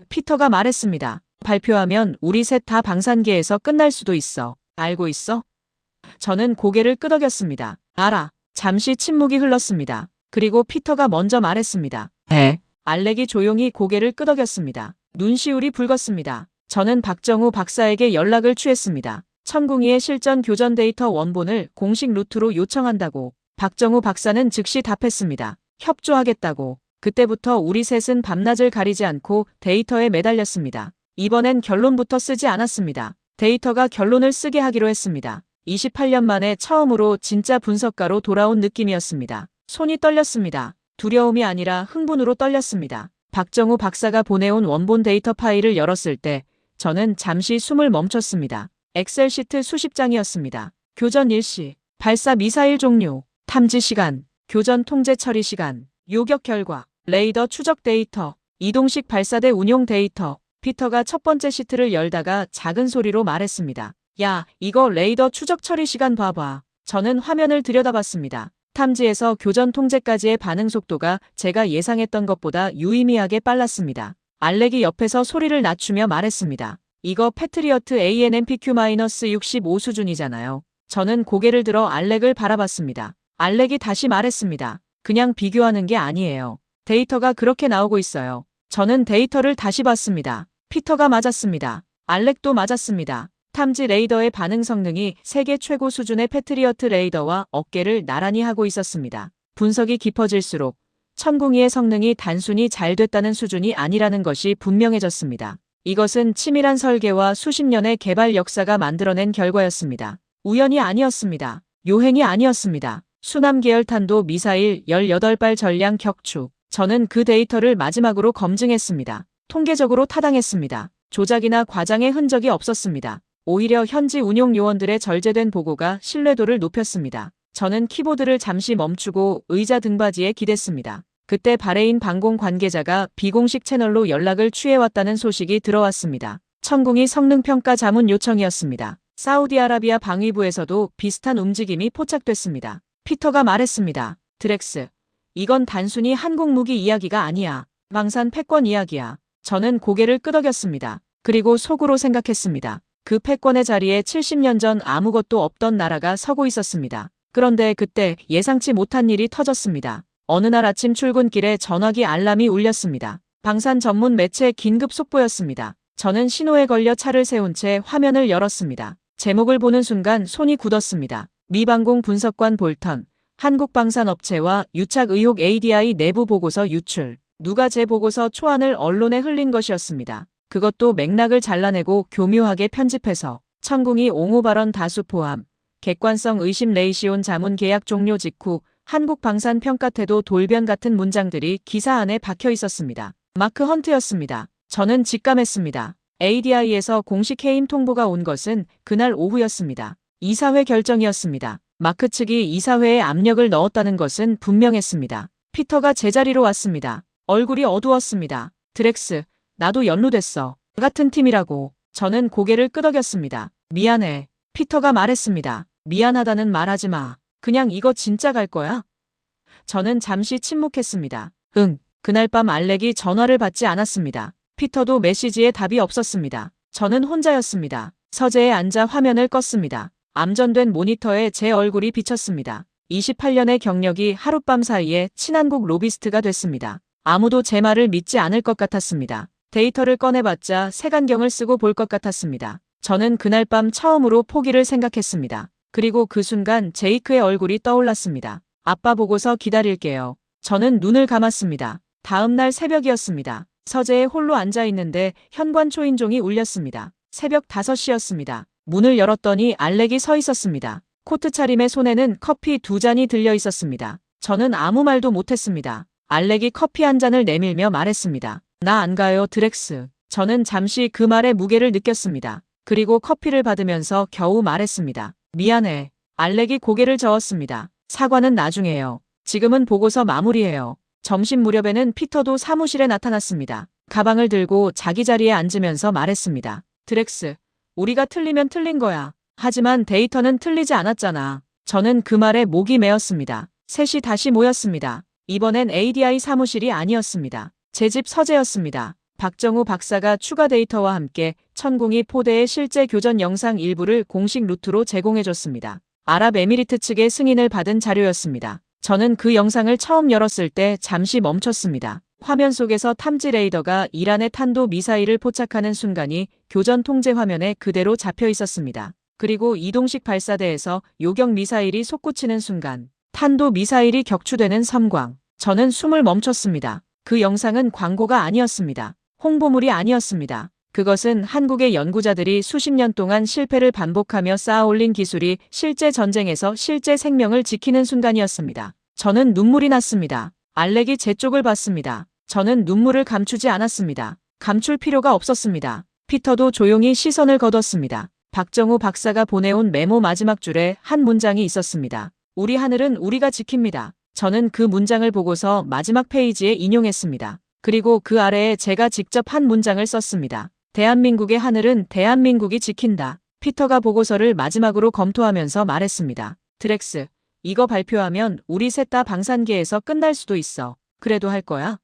피터가 말했습니다. 발표하면 우리 셋 다 방산계에서 끝날 수도 있어. 알고 있어? 저는 고개를 끄덕였습니다. 알아. 잠시 침묵이 흘렀습니다. 그리고 피터가 먼저 말했습니다. 네. 알렉이 조용히 고개를 끄덕였습니다. 눈시울이 붉었습니다. 저는 박정우 박사에게 연락을 취했습니다. 천궁이의 실전 교전 데이터 원본을 공식 루트로 요청한다고. 박정우 박사는 즉시 답했습니다. 협조하겠다고. 그때부터 우리 셋은 밤낮을 가리지 않고 데이터에 매달렸습니다. 이번엔 결론부터 쓰지 않았습니다. 데이터가 결론을 쓰게 하기로 했습니다. 28년 만에 처음으로 진짜 분석가로 돌아온 느낌이었습니다. 손이 떨렸습니다. 두려움이 아니라 흥분으로 떨렸습니다. 박정우 박사가 보내온 원본 데이터 파일을 열었을 때 저는 잠시 숨을 멈췄습니다. 엑셀 시트 수십 장이었습니다. 교전 일시, 발사 미사일 종료, 탐지 시간, 교전 통제 처리 시간, 요격 결과, 레이더 추적 데이터, 이동식 발사대 운용 데이터. 피터가 첫 번째 시트를 열다가 작은 소리로 말했습니다. 야, 이거 레이더 추적 처리 시간 봐봐. 저는 화면을 들여다봤습니다. 탐지에서 교전 통제까지의 반응 속도가 제가 예상했던 것보다 유의미하게 빨랐습니다. 알렉이 옆에서 소리를 낮추며 말했습니다. 이거 패트리어트 ANMPQ-65 수준이잖아요. 저는 고개를 들어 알렉을 바라봤습니다. 알렉이 다시 말했습니다. 그냥 비교하는 게 아니에요. 데이터가 그렇게 나오고 있어요. 저는 데이터를 다시 봤습니다. 피터가 맞았습니다. 알렉도 맞았습니다. 탐지 레이더의 반응 성능이 세계 최고 수준의 패트리어트 레이더와 어깨를 나란히 하고 있었습니다. 분석이 깊어질수록 천궁이의 성능이 단순히 잘 됐다는 수준이 아니라는 것이 분명해졌습니다. 이것은 치밀한 설계와 수십 년의 개발 역사가 만들어낸 결과였습니다. 우연이 아니었습니다. 요행이 아니었습니다. 수남 계열 탄도 미사일 18발 전량 격추. 저는 그 데이터를 마지막으로 검증했습니다. 통계적으로 타당했습니다. 조작이나 과장의 흔적이 없었습니다. 오히려 현지 운용 요원들의 절제된 보고가 신뢰도를 높였습니다. 저는 키보드를 잠시 멈추고 의자 등받이에 기댔습니다. 그때 바레인 방공 관계자가 비공식 채널로 연락을 취해왔다는 소식이 들어왔습니다. 천궁이 성능평가 자문 요청이었습니다. 사우디아라비아 방위부에서도 비슷한 움직임이 포착됐습니다. 피터가 말했습니다. 드렉스, 이건 단순히 한국 무기 이야기가 아니야. 방산 패권 이야기야. 저는 고개를 끄덕였습니다. 그리고 속으로 생각했습니다. 그 패권의 자리에 70년 전 아무것도 없던 나라가 서고 있었습니다. 그런데 그때 예상치 못한 일이 터졌습니다. 어느 날 아침 출근길에 전화기 알람이 울렸습니다. 방산 전문 매체 긴급 속보였습니다. 저는 신호에 걸려 차를 세운 채 화면을 열었습니다. 제목을 보는 순간 손이 굳었습니다. 미방공 분석관 볼턴, 한국방산업체와 유착 의혹 ADI 내부 보고서 유출. 누가 제 보고서 초안을 언론에 흘린 것이었습니다. 그것도 맥락을 잘라내고 교묘하게 편집해서 천궁이 옹호 발언 다수 포함, 객관성 의심 레이시온 자문 계약 종료 직후 한국 방산 평가 태도 돌변 같은 문장들이 기사 안에 박혀 있었습니다. 마크 헌트였습니다. 저는 직감했습니다. ADI에서 공식 해임 통보가 온 것은 그날 오후였습니다. 이사회 결정이었습니다. 마크 측이 이사회에 압력을 넣었다는 것은 분명했습니다. 피터가 제자리로 왔습니다. 얼굴이 어두웠습니다. 드렉스, 나도 연루됐어. 같은 팀이라고. 저는 고개를 끄덕였습니다. 미안해. 피터가 말했습니다. 미안하다는 말하지 마. 그냥 이거 진짜 갈 거야? 저는 잠시 침묵했습니다. 응. 그날 밤 알렉이 전화를 받지 않았습니다. 피터도 메시지에 답이 없었습니다. 저는 혼자였습니다. 서재에 앉아 화면을 껐습니다. 암전된 모니터에 제 얼굴이 비쳤습니다. 28년의 경력이 하룻밤 사이에 친한국 로비스트가 됐습니다. 아무도 제 말을 믿지 않을 것 같았습니다. 데이터를 꺼내봤자 색안경을 쓰고 볼 것 같았습니다. 저는 그날 밤 처음으로 포기를 생각했습니다. 그리고 그 순간 제이크의 얼굴이 떠올랐습니다. 아빠 보고서 기다릴게요. 저는 눈을 감았습니다. 다음 날 새벽이었습니다. 서재에 홀로 앉아 있는데 현관 초인종이 울렸습니다. 새벽 5시였습니다. 문을 열었더니 알렉이 서 있었습니다. 코트 차림의 손에는 커피 2잔이 들려 있었습니다. 저는 아무 말도 못했습니다. 알렉이 커피 한 잔을 내밀며 말했습니다. 나 안 가요, 드렉스. 저는 잠시 그 말의 무게를 느꼈습니다. 그리고 커피를 받으면서 겨우 말했습니다. 미안해. 알렉이 고개를 저었습니다. 사과는 나중에요. 지금은 보고서 마무리해요. 점심 무렵에는 피터도 사무실에 나타났습니다. 가방을 들고 자기 자리에 앉으면서 말했습니다. 드렉스, 우리가 틀리면 틀린 거야. 하지만 데이터는 틀리지 않았잖아. 저는 그 말에 목이 메었습니다. 셋이 다시 모였습니다. 이번엔 ADI 사무실이 아니었습니다. 제 집 서재였습니다. 박정우 박사가 추가 데이터와 함께 천궁이 포대의 실제 교전 영상 일부를 공식 루트로 제공해줬습니다. 아랍에미리트 측의 승인을 받은 자료였습니다. 저는 그 영상을 처음 열었을 때 잠시 멈췄습니다. 화면 속에서 탐지 레이더가 이란의 탄도 미사일을 포착하는 순간이 교전 통제 화면에 그대로 잡혀 있었습니다. 그리고 이동식 발사대에서 요격 미사일이 솟구치는 순간 탄도 미사일이 격추되는 섬광. 저는 숨을 멈췄습니다. 그 영상은 광고가 아니었습니다. 홍보물이 아니었습니다. 그것은 한국의 연구자들이 수십 년 동안 실패를 반복하며 쌓아올린 기술이 실제 전쟁에서 실제 생명을 지키는 순간이었습니다. 저는 눈물이 났습니다. 알렉이 제 쪽을 봤습니다. 저는 눈물을 감추지 않았습니다. 감출 필요가 없었습니다. 피터도 조용히 시선을 거뒀습니다. 박정우 박사가 보내온 메모 마지막 줄에 한 문장이 있었습니다. 우리 하늘은 우리가 지킵니다. 저는 그 문장을 보고서 마지막 페이지에 인용했습니다. 그리고 그 아래에 제가 직접 한 문장을 썼습니다. 대한민국의 하늘은 대한민국이 지킨다. 피터가 보고서를 마지막으로 검토하면서 말했습니다. 드렉스, 이거 발표하면 우리 셋 다 방산계에서 끝날 수도 있어. 그래도 할 거야?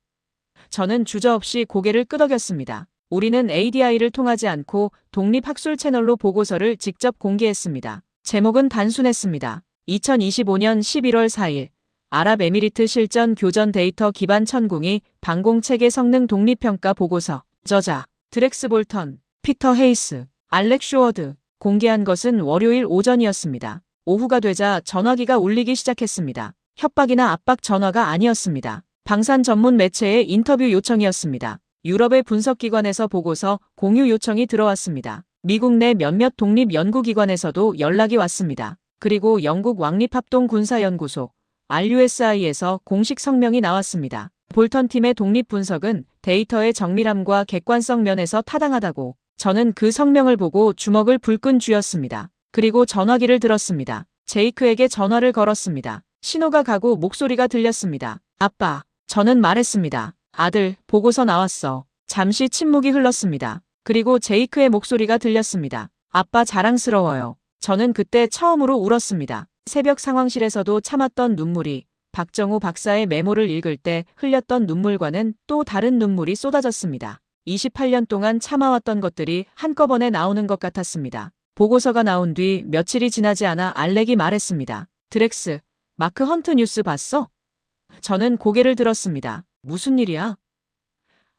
저는 주저없이 고개를 끄덕였습니다. 우리는 ADI를 통하지 않고 독립학술 채널로 보고서를 직접 공개했습니다. 제목은 단순했습니다. 2025년 11월 4일 아랍에미리트 실전 교전 데이터 기반 천궁이 방공체계 성능 독립평가 보고서. 저자 드렉스 볼턴, 피터 헤이스, 알렉 슈워드. 공개한 것은 월요일 오전이었습니다. 오후가 되자 전화기가 울리기 시작했습니다. 협박이나 압박 전화가 아니었습니다. 방산 전문 매체의 인터뷰 요청이었습니다. 유럽의 분석기관에서 보고서 공유 요청이 들어왔습니다. 미국 내 몇몇 독립연구기관에서도 연락이 왔습니다. 그리고 영국 왕립합동군사연구소 RUSI에서 공식 성명이 나왔습니다. 볼턴 팀의 독립 분석은 데이터의 정밀함과 객관성 면에서 타당하다고. 저는 그 성명을 보고 주먹을 불끈 쥐었습니다. 그리고 전화기를 들었습니다. 제이크에게 전화를 걸었습니다. 신호가 가고 목소리가 들렸습니다. 아빠. 저는 말했습니다. 아들, 보고서 나왔어. 잠시 침묵이 흘렀습니다. 그리고 제이크의 목소리가 들렸습니다. 아빠 자랑스러워요. 저는 그때 처음으로 울었습니다. 새벽 상황실에서도 참았던 눈물이 박정우 박사의 메모를 읽을 때 흘렸던 눈물과는 또 다른 눈물이 쏟아졌습니다. 28년 동안 참아왔던 것들이 한꺼번에 나오는 것 같았습니다. 보고서가 나온 뒤 며칠이 지나지 않아 알렉이 말했습니다. 드렉스, 마크 헌트 뉴스 봤어? 저는 고개를 들었습니다. 무슨 일이야?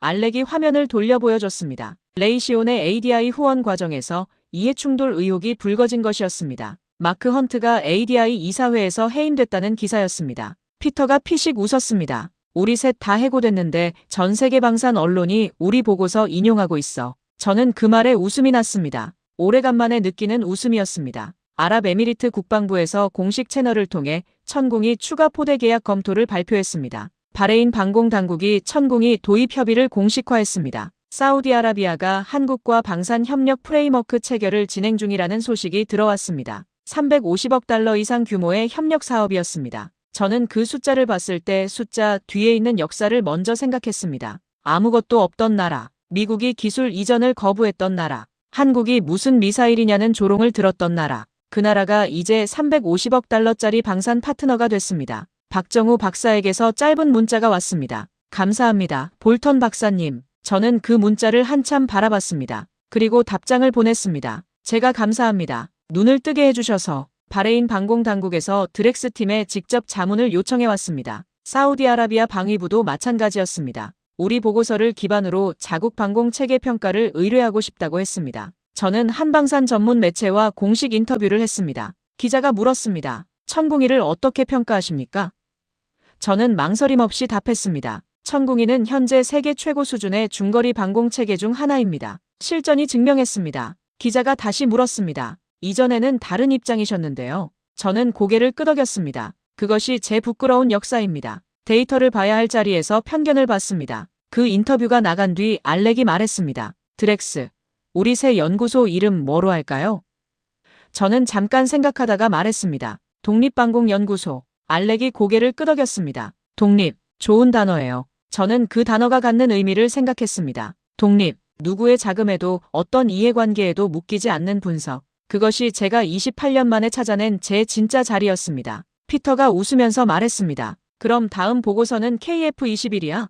알렉이 화면을 돌려 보여줬습니다. 레이시온의 ADI 후원 과정에서 이해충돌 의혹이 불거진 것이었습니다. 마크 헌트가 ADI 이사회에서 해임됐다는 기사였습니다. 피터가 피식 웃었습니다. 우리 셋 다 해고됐는데 전 세계 방산 언론이 우리 보고서 인용하고 있어. 저는 그 말에 웃음이 났습니다. 오래간만에 느끼는 웃음이었습니다. 아랍에미리트 국방부에서 공식 채널을 통해 천궁이 추가 포대 계약 검토를 발표했습니다. 바레인 방공당국이 천궁이 도입 협의를 공식화했습니다. 사우디아라비아가 한국과 방산 협력 프레임워크 체결을 진행 중이라는 소식이 들어왔습니다. 350억 달러 이상 규모의 협력 사업이었습니다. 저는 그 숫자를 봤을 때 숫자 뒤에 있는 역사를 먼저 생각했습니다. 아무것도 없던 나라, 미국이 기술 이전을 거부했던 나라, 한국이 무슨 미사일이냐는 조롱을 들었던 나라, 그 나라가 이제 350억 달러짜리 방산 파트너가 됐습니다. 박정우 박사에게서 짧은 문자가 왔습니다. 감사합니다, 볼턴 박사님. 저는 그 문자를 한참 바라봤습니다. 그리고 답장을 보냈습니다. 제가 감사합니다. 눈을 뜨게 해주셔서. 바레인 방공당국에서 드렉스 팀에 직접 자문을 요청해왔습니다. 사우디아라비아 방위부도 마찬가지였습니다. 우리 보고서를 기반으로 자국 방공 체계 평가를 의뢰하고 싶다고 했습니다. 저는 한방산 전문 매체와 공식 인터뷰를 했습니다. 기자가 물었습니다. 천궁이를 어떻게 평가하십니까? 저는 망설임 없이 답했습니다. 천궁이는 현재 세계 최고 수준의 중거리 방공 체계 중 하나입니다. 실전이 증명했습니다. 기자가 다시 물었습니다. 이전에는 다른 입장이셨는데요. 저는 고개를 끄덕였습니다. 그것이 제 부끄러운 역사입니다. 데이터를 봐야 할 자리에서 편견을 봤습니다. 그 인터뷰가 나간 뒤 알렉이 말했습니다. 드렉스, 우리 새 연구소 이름 뭐로 할까요? 저는 잠깐 생각하다가 말했습니다. 독립방공연구소. 알렉이 고개를 끄덕였습니다. 독립, 좋은 단어예요. 저는 그 단어가 갖는 의미를 생각했습니다. 독립, 누구의 자금에도 어떤 이해관계에도 묶이지 않는 분석. 그것이 제가 28년 만에 찾아낸 제 진짜 자리였습니다. 피터가 웃으면서 말했습니다. 그럼 다음 보고서는 KF-21이야?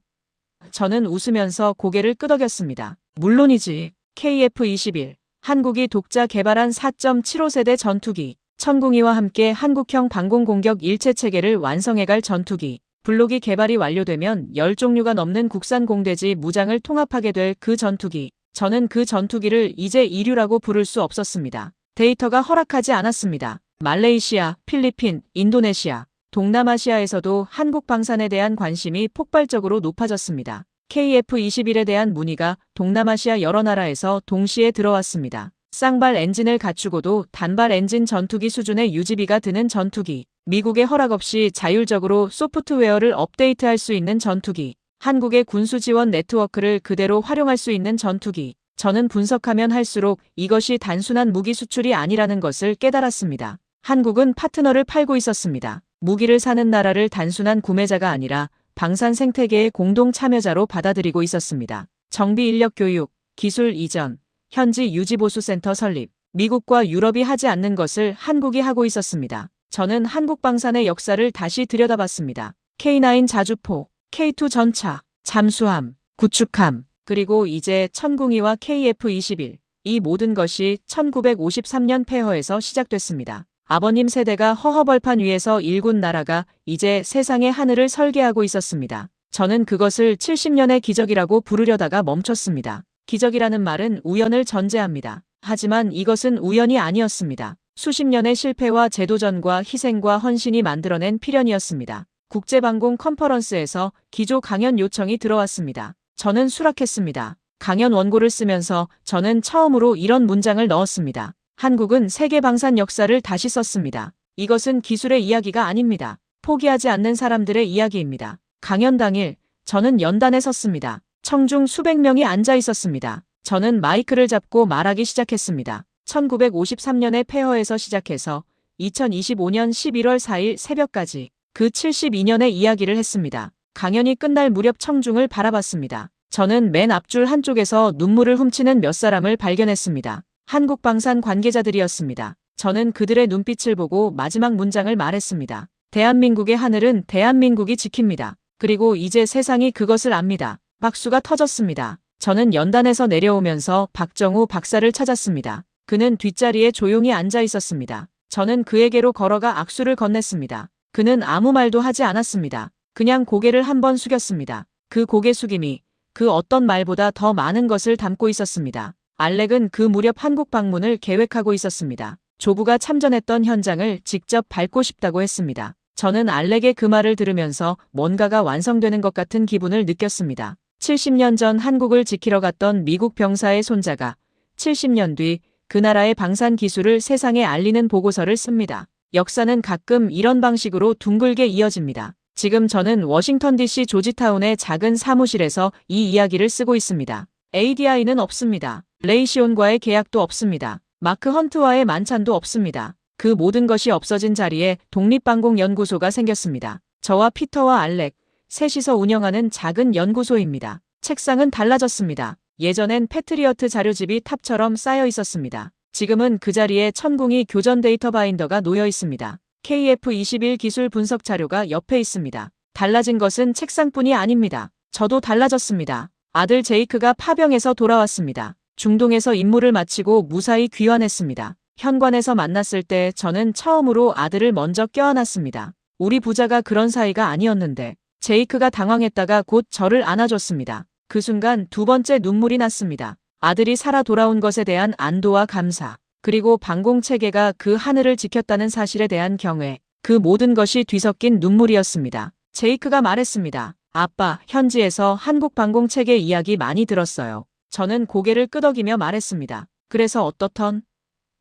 저는 웃으면서 고개를 끄덕였습니다. 물론이지. KF-21. 한국이 독자 개발한 4.75세대 전투기. 천궁이와 함께 한국형 방공공격 일체체계를 완성해갈 전투기. 블록이 개발이 완료되면 10종류가 넘는 국산 공대지 무장을 통합하게 될 그 전투기. 저는 그 전투기를 이제 이류라고 부를 수 없었습니다. 데이터가 허락하지 않았습니다. 말레이시아, 필리핀, 인도네시아, 동남아시아에서도 한국 방산에 대한 관심이 폭발적으로 높아졌습니다. KF-21에 대한 문의가 동남아시아 여러 나라에서 동시에 들어왔습니다. 쌍발 엔진을 갖추고도 단발 엔진 전투기 수준의 유지비가 드는 전투기. 미국의 허락 없이 자율적으로 소프트웨어를 업데이트할 수 있는 전투기. 한국의 군수 지원 네트워크를 그대로 활용할 수 있는 전투기. 저는 분석하면 할수록 이것이 단순한 무기 수출이 아니라는 것을 깨달았습니다. 한국은 파트너를 팔고 있었습니다. 무기를 사는 나라를 단순한 구매자가 아니라 방산 생태계의 공동 참여자로 받아들이고 있었습니다. 정비 인력 교육, 기술 이전, 현지 유지보수센터 설립, 미국과 유럽이 하지 않는 것을 한국이 하고 있었습니다. 저는 한국 방산의 역사를 다시 들여다봤습니다. K9 자주포, K2 전차, 잠수함, 구축함, 그리고 이제 천궁이와 KF-21, 이 모든 것이 1953년 폐허에서 시작됐습니다. 아버님 세대가 허허벌판 위에서 일군 나라가 이제 세상의 하늘을 설계하고 있었습니다. 저는 그것을 70년의 기적이라고 부르려다가 멈췄습니다. 기적이라는 말은 우연을 전제합니다. 하지만 이것은 우연이 아니었습니다. 수십 년의 실패와 재도전과 희생과 헌신이 만들어낸 필연이었습니다. 국제방공 컨퍼런스에서 기조 강연 요청이 들어왔습니다. 저는 수락했습니다. 강연 원고를 쓰면서 저는 처음으로 이런 문장을 넣었습니다. 한국은 세계 방산 역사를 다시 썼습니다. 이것은 기술의 이야기가 아닙니다. 포기하지 않는 사람들의 이야기입니다. 강연 당일 저는 연단에 섰습니다. 청중 수백 명이 앉아 있었습니다. 저는 마이크를 잡고 말하기 시작했습니다. 1953년의 폐허에서 시작해서 2025년 11월 4일 새벽까지 그 72년의 이야기를 했습니다. 강연이 끝날 무렵 청중을 바라봤습니다. 저는 맨 앞줄 한쪽에서 눈물을 훔치는 몇 사람을 발견했습니다. 한국방산 관계자들이었습니다. 저는 그들의 눈빛을 보고 마지막 문장을 말했습니다. 대한민국의 하늘은 대한민국이 지킵니다. 그리고 이제 세상이 그것을 압니다. 박수가 터졌습니다. 저는 연단에서 내려오면서 박정우 박사를 찾았습니다. 그는 뒷자리에 조용히 앉아 있었습니다. 저는 그에게로 걸어가 악수를 건넸습니다. 그는 아무 말도 하지 않았습니다. 그냥 고개를 한번 숙였습니다. 그 고개 숙임이 그 어떤 말보다 더 많은 것을 담고 있었습니다. 알렉은 그 무렵 한국 방문을 계획하고 있었습니다. 조부가 참전했던 현장을 직접 밟고 싶다고 했습니다. 저는 알렉의 그 말을 들으면서 뭔가가 완성되는 것 같은 기분을 느꼈습니다. 70년 전 한국을 지키러 갔던 미국 병사의 손자가 70년 뒤 그 나라의 방산 기술을 세상에 알리는 보고서를 씁니다. 역사는 가끔 이런 방식으로 둥글게 이어집니다. 지금 저는 워싱턴 DC 조지타운의 작은 사무실에서 이 이야기를 쓰고 있습니다. ADI는 없습니다. 레이시온과의 계약도 없습니다. 마크 헌트와의 만찬도 없습니다. 그 모든 것이 없어진 자리에 독립방공연구소가 생겼습니다. 저와 피터와 알렉, 셋이서 운영하는 작은 연구소입니다. 책상은 달라졌습니다. 예전엔 패트리어트 자료집이 탑처럼 쌓여 있었습니다. 지금은 그 자리에 천궁이 교전 데이터 바인더가 놓여 있습니다. KF-21 기술 분석 자료가 옆에 있습니다. 달라진 것은 책상뿐이 아닙니다. 저도 달라졌습니다. 아들 제이크가 파병에서 돌아왔습니다. 중동에서 임무를 마치고 무사히 귀환했습니다. 현관에서 만났을 때 저는 처음으로 아들을 먼저 껴안았습니다. 우리 부자가 그런 사이가 아니었는데. 제이크가 당황했다가 곧 저를 안아줬습니다. 그 순간 두 번째 눈물이 났습니다. 아들이 살아 돌아온 것에 대한 안도와 감사, 그리고 방공체계가 그 하늘을 지켰다는 사실에 대한 경외, 그 모든 것이 뒤섞인 눈물이었습니다. 제이크가 말했습니다. 아빠, 현지에서 한국 방공체계 이야기 많이 들었어요. 저는 고개를 끄덕이며 말했습니다. 그래서 어떻던?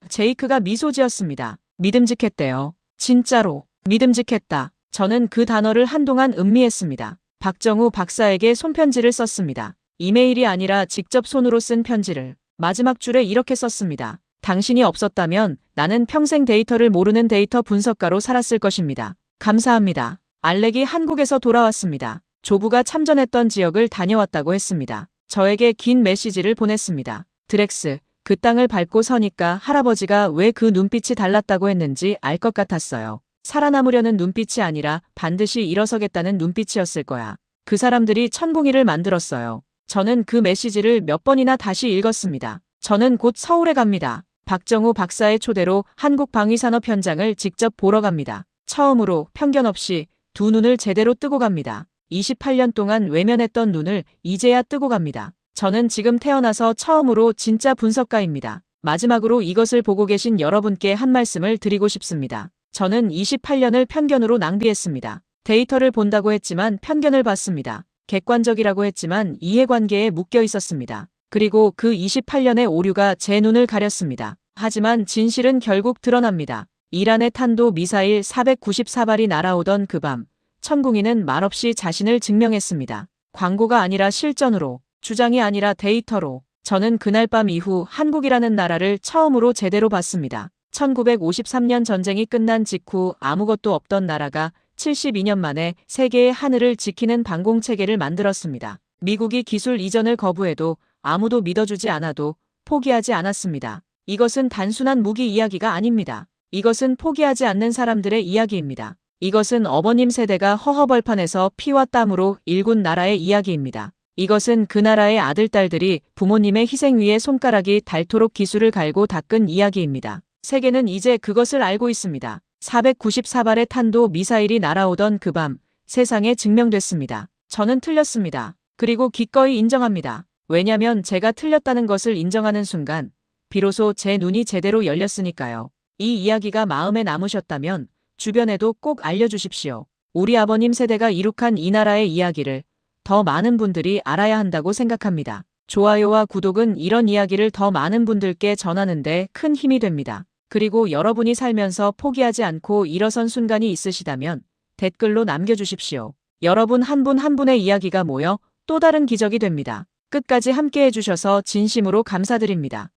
제이크가 미소 지었습니다. 믿음직했대요. 진짜로, 믿음직했다. 저는 그 단어를 한동안 음미했습니다. 박정우 박사에게 손편지를 썼습니다. 이메일이 아니라 직접 손으로 쓴 편지를. 마지막 줄에 이렇게 썼습니다. 당신이 없었다면 나는 평생 데이터를 모르는 데이터 분석가로 살았을 것입니다. 감사합니다. 알렉이 한국에서 돌아왔습니다. 조부가 참전했던 지역을 다녀왔다고 했습니다. 저에게 긴 메시지를 보냈습니다. 드렉스, 그 땅을 밟고 서니까 할아버지가 왜 그 눈빛이 달랐다고 했는지 알 것 같았어요. 살아남으려는 눈빛이 아니라 반드시 일어서겠다는 눈빛이었을 거야. 그 사람들이 천궁이를 만들었어요. 저는 그 메시지를 몇 번이나 다시 읽었습니다. 저는 곧 서울에 갑니다. 박정우 박사의 초대로 한국 방위산업 현장을 직접 보러 갑니다. 처음으로 편견 없이 두 눈을 제대로 뜨고 갑니다. 28년 동안 외면했던 눈을 이제야 뜨고 갑니다. 저는 지금 태어나서 처음으로 진짜 분석가입니다. 마지막으로 이것을 보고 계신 여러분께 한 말씀을 드리고 싶습니다. 저는 28년을 편견으로 낭비했습니다. 데이터를 본다고 했지만 편견을 봤습니다. 객관적이라고 했지만 이해관계에 묶여 있었습니다. 그리고 그 28년의 오류가 제 눈을 가렸습니다. 하지만 진실은 결국 드러납니다. 이란의 탄도 미사일 494발이 날아오던 그 밤, 천궁이는 말없이 자신을 증명했습니다. 광고가 아니라 실전으로, 주장이 아니라 데이터로. 저는 그날 밤 이후 한국이라는 나라를 처음으로 제대로 봤습니다. 1953년 전쟁이 끝난 직후 아무것도 없던 나라가 72년 만에 세계의 하늘을 지키는 방공체계를 만들었습니다. 미국이 기술 이전을 거부해도 아무도 믿어주지 않아도 포기하지 않았습니다. 이것은 단순한 무기 이야기가 아닙니다. 이것은 포기하지 않는 사람들의 이야기입니다. 이것은 어머님 세대가 허허벌판에서 피와 땀으로 일군 나라의 이야기입니다. 이것은 그 나라의 아들딸들이 부모님의 희생 위에 손가락이 닳도록 기술을 갈고 닦은 이야기입니다. 세계는 이제 그것을 알고 있습니다. 494발의 탄도 미사일이 날아오던 그 밤, 세상에 증명됐습니다. 저는 틀렸습니다. 그리고 기꺼이 인정합니다. 왜냐면 제가 틀렸다는 것을 인정하는 순간, 비로소 제 눈이 제대로 열렸으니까요. 이 이야기가 마음에 남으셨다면 주변에도 꼭 알려주십시오. 우리 아버님 세대가 이룩한 이 나라의 이야기를 더 많은 분들이 알아야 한다고 생각합니다. 좋아요와 구독은 이런 이야기를 더 많은 분들께 전하는데 큰 힘이 됩니다. 그리고 여러분이 살면서 포기하지 않고 일어선 순간이 있으시다면 댓글로 남겨주십시오. 여러분 한 분 한 분의 이야기가 모여 또 다른 기적이 됩니다. 끝까지 함께 해주셔서 진심으로 감사드립니다.